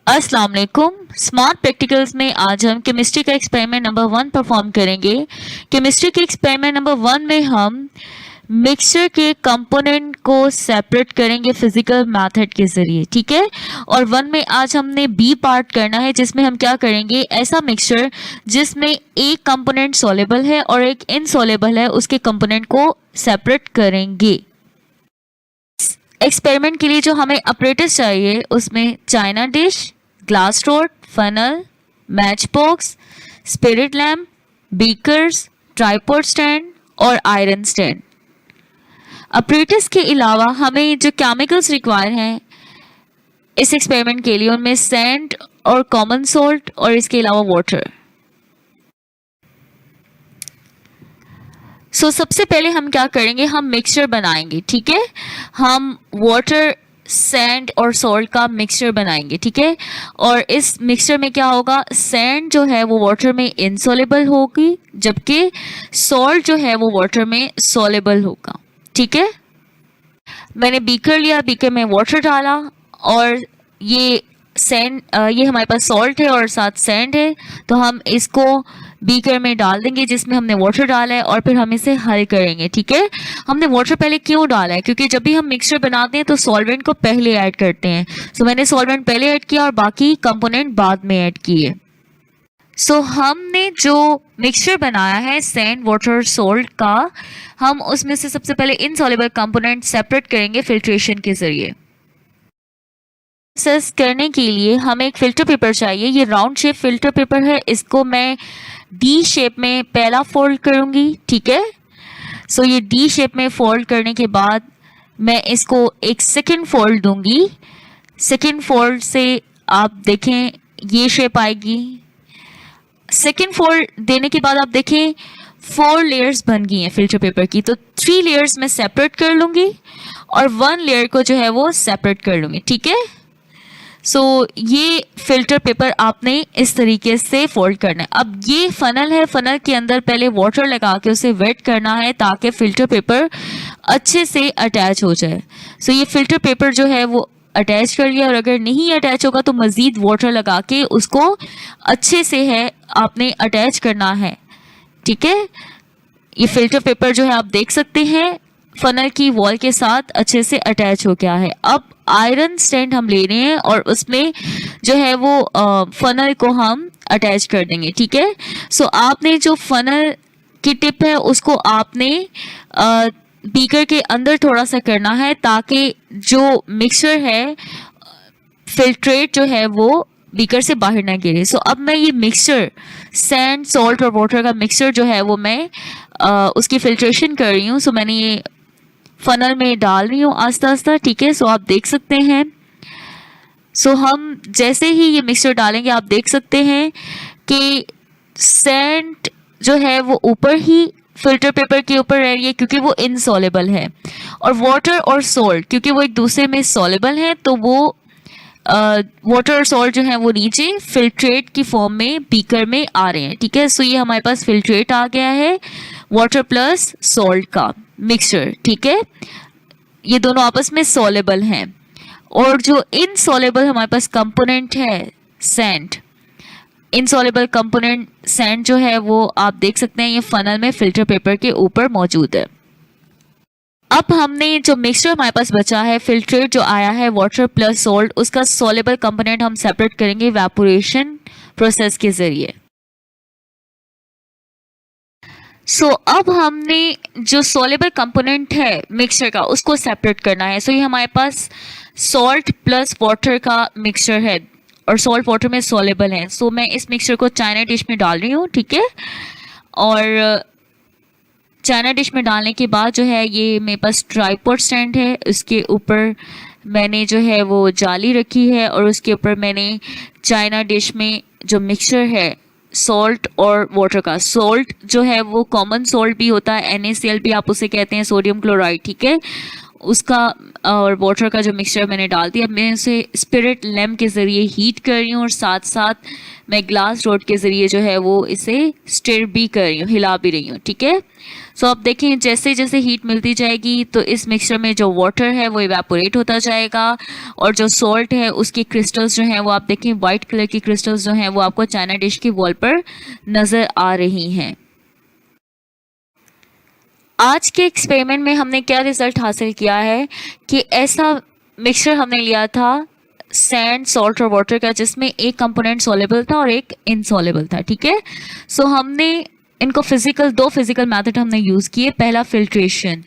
अस्सलाम वालेकुम। Smart practicals में आज हम केमिस्ट्री का एक्सपेरिमेंट नंबर 1 परफॉर्म करेंगे। केमिस्ट्री के एक्सपेरिमेंट नंबर 1 में हम मिक्सचर के कंपोनेंट को सेपरेट करेंगे फिजिकल मेथड के जरिए, ठीक है। और 1 में आज हमने बी पार्ट करना है, जिसमें हम क्या करेंगे, ऐसा मिक्सचर जिसमें एक कंपोनेंट सॉल्युबल है और एक इनसॉल्युबल है, उसके कंपोनेंट को सेपरेट करेंगे। एक्सपेरिमेंट के लिए जो हमें अपरेटस चाहिए उसमें China dish, glass rod, funnel, match box, spirit lamp, beakers, tripod stand और आयरन स्टैंड। अपरेटस के अलावा हमें जो केमिकल्स रिक्वायर हैं इस एक्सपेरिमेंट के लिए, उनमें सैंड और कॉमन सॉल्ट और इसके अलावा वाटर। सबसे पहले हम क्या करेंगे, हम मिक्सचर बनाएंगे, ठीक है। हम वाटर, सैंड और सॉल्ट का मिक्सचर बनाएंगे, ठीक है। और इस मिक्सचर में क्या होगा, सैंड जो है वो वाटर में इनसॉल्युबल होगी, जबकि सॉल्ट जो है वो वाटर में सॉल्युबल होगा, ठीक है। मैंने बीकर लिया, बीकर में वाटर डाला और ये सैंड, ये हमारे पास सॉल्ट है और साथ सैंड है, तो हम इसको बीकर में डाल देंगे जिसमें हमने वाटर डाला है और फिर हम इसे हल करेंगे, ठीक है। हमने वाटर पहले क्यों डाला है, क्योंकि जब भी हम मिक्सचर बनाते हैं तो सॉल्वेंट को पहले ऐड करते हैं। मैंने सॉल्वेंट पहले ऐड किया और बाकी कंपोनेंट बाद में ऐड किए। हमने जो मिक्सचर बनाया है सैंड, वाटर, सॉल्ट का, हम उसमें से सबसे पहले इनसॉल्युबल कंपोनेंट सेपरेट करेंगे फिल्ट्रेशन के जरिए। प्रोसेस करने के लिए हमें एक फिल्टर पेपर चाहिए। ये राउंड शेप फिल्टर पेपर है, इसको मैं डी शेप में पहला फोल्ड करूंगी, ठीक है। ये डी शेप में फोल्ड करने के बाद मैं इसको एक सेकंड फोल्ड दूंगी। सेकंड फोल्ड से आप देखें ये शेप आएगी। सेकंड फोल्ड देने के बाद आप देखें 4 लेयर्स बन गई हैं फिल्टर पेपर की। तो 3 लेयर्स मैं सेपरेट कर लूंगी और 1 लेयर को जो है वो सेपरेट कर लूंगी, ठीक है। ये फिल्टर पेपर आपने इस तरीके से फोल्ड करना है। अब ये फनल है, फनल के अंदर पहले वाटर लगा के उसे वेट करना है ताकि फिल्टर पेपर अच्छे से अटैच हो जाए। ये फिल्टर पेपर जो है वो अटैच कर लिया, और अगर नहीं अटैच होगा तो मज़ीद वाटर लगा के उसको अच्छे से है आपने अटैच करना है, ठीक है। ये फिल्टर पेपर जो है आप देख सकते हैं फनल की वॉल के साथ अच्छे से अटैच हो गया है। अब आयरन स्टैंड हम ले रहे हैं और उसमें जो है वो फनल को हम अटैच कर देंगे, ठीक है। आपने जो फनल की टिप है उसको आपने बीकर के अंदर थोड़ा सा करना है ताकि जो मिक्सचर है, फिल्ट्रेट जो है वो बीकर से बाहर ना गिरे। अब मैं ये मिक्सचर सैंड, सॉल्ट और वाटर का मिक्सचर जो है वो मैं उसकी फिल्ट्रेशन कर रही हूँ। मैंने ये फनल में डाल रही हूँ आस्ता आस्ता, ठीक है। आप देख सकते हैं। हम जैसे ही ये मिक्सचर डालेंगे आप देख सकते हैं कि सैंड जो है वो ऊपर ही फिल्टर पेपर के ऊपर रह रही है क्योंकि वो इनसॉल्युबल है, और वाटर और सॉल्ट क्योंकि वो एक दूसरे में सॉल्युबल है, तो वो वाटर और सॉल्ट जो है वो नीचे फिल्ट्रेट की फॉर्म में बीकर में आ रहे हैं, ठीक है। ये हमारे पास फिल्ट्रेट आ गया है वाटर प्लस सॉल्ट का मिक्सचर, ठीक है। ये दोनों आपस में सॉल्युबल हैं। और जो इनसॉल्युबल हमारे पास कंपोनेंट है सैंड, इनसॉल्युबल कंपोनेंट सैंड जो है वो आप देख सकते हैं ये फनल में फिल्टर पेपर के ऊपर मौजूद है। अब हमने जो मिक्सचर हमारे पास बचा है, फिल्ट्रेट जो आया है वाटर प्लस सॉल्ट, उसका सॉल्युबल कंपोनेंट हम सेपरेट करेंगे इवेपोरेशन प्रोसेस के जरिए। अब हमने जो सॉल्युबल कंपोनेंट है मिक्सचर का उसको सेपरेट करना है। ये हमारे पास सॉल्ट प्लस वाटर का मिक्सचर है और सॉल्ट वाटर में सॉल्युबल है। मैं इस मिक्सचर को चाइना डिश में डाल रही हूँ, ठीक है। और चाइना डिश में डालने के बाद जो है ये मेरे पास ट्राइपॉड स्टैंड है, उसके ऊपर मैंने जो है वो जाली रखी है और उसके ऊपर मैंने चाइना डिश में जो मिक्सचर है सॉल्ट और वाटर का, सॉल्ट जो है वो कॉमन सॉल्ट भी होता है, NaCl भी आप उसे कहते हैं, सोडियम क्लोराइड, ठीक है, उसका और वाटर का जो मिक्सचर मैंने डाल दिया। अब मैं उसे स्पिरिट लैम्प के ज़रिए हीट कर रही हूँ और साथ साथ मैं ग्लास रोड के ज़रिए जो है वो इसे स्टिर भी कर रही हूँ, हिला भी रही हूँ, ठीक है। सो अब देखें जैसे जैसे हीट मिलती जाएगी तो इस मिक्सचर में जो वाटर है वो इवेपोरेट होता जाएगा और जो सॉल्ट है उसके क्रिस्टल्स जो हैं वो आप देखें वाइट कलर की क्रिस्टल्स जो हैं वो आपको चाइना डिश की वॉल पर नज़र आ रही हैं। आज के एक्सपेरिमेंट में हमने क्या रिजल्ट हासिल किया है कि ऐसा मिक्सचर हमने लिया था सैंड, सॉल्ट और वाटर का जिसमें एक कंपोनेंट सॉलेबल था और एक इनसॉलेबल था, ठीक है। सो हमने इनको दो फिजिकल मेथड हमने यूज़ किए। पहला फिल्ट्रेशन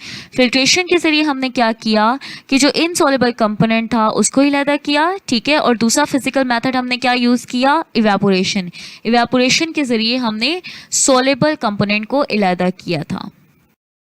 के ज़रिए हमने क्या किया कि जो इनसॉलेबल कंपोनेंट था उसको अलहदा किया, ठीक है। और दूसरा फिजिकल मेथड हमने क्या यूज़ किया, इवेपोरेशन के ज़रिए हमने सॉलेबल कंपोनेंट को अलहदा किया था।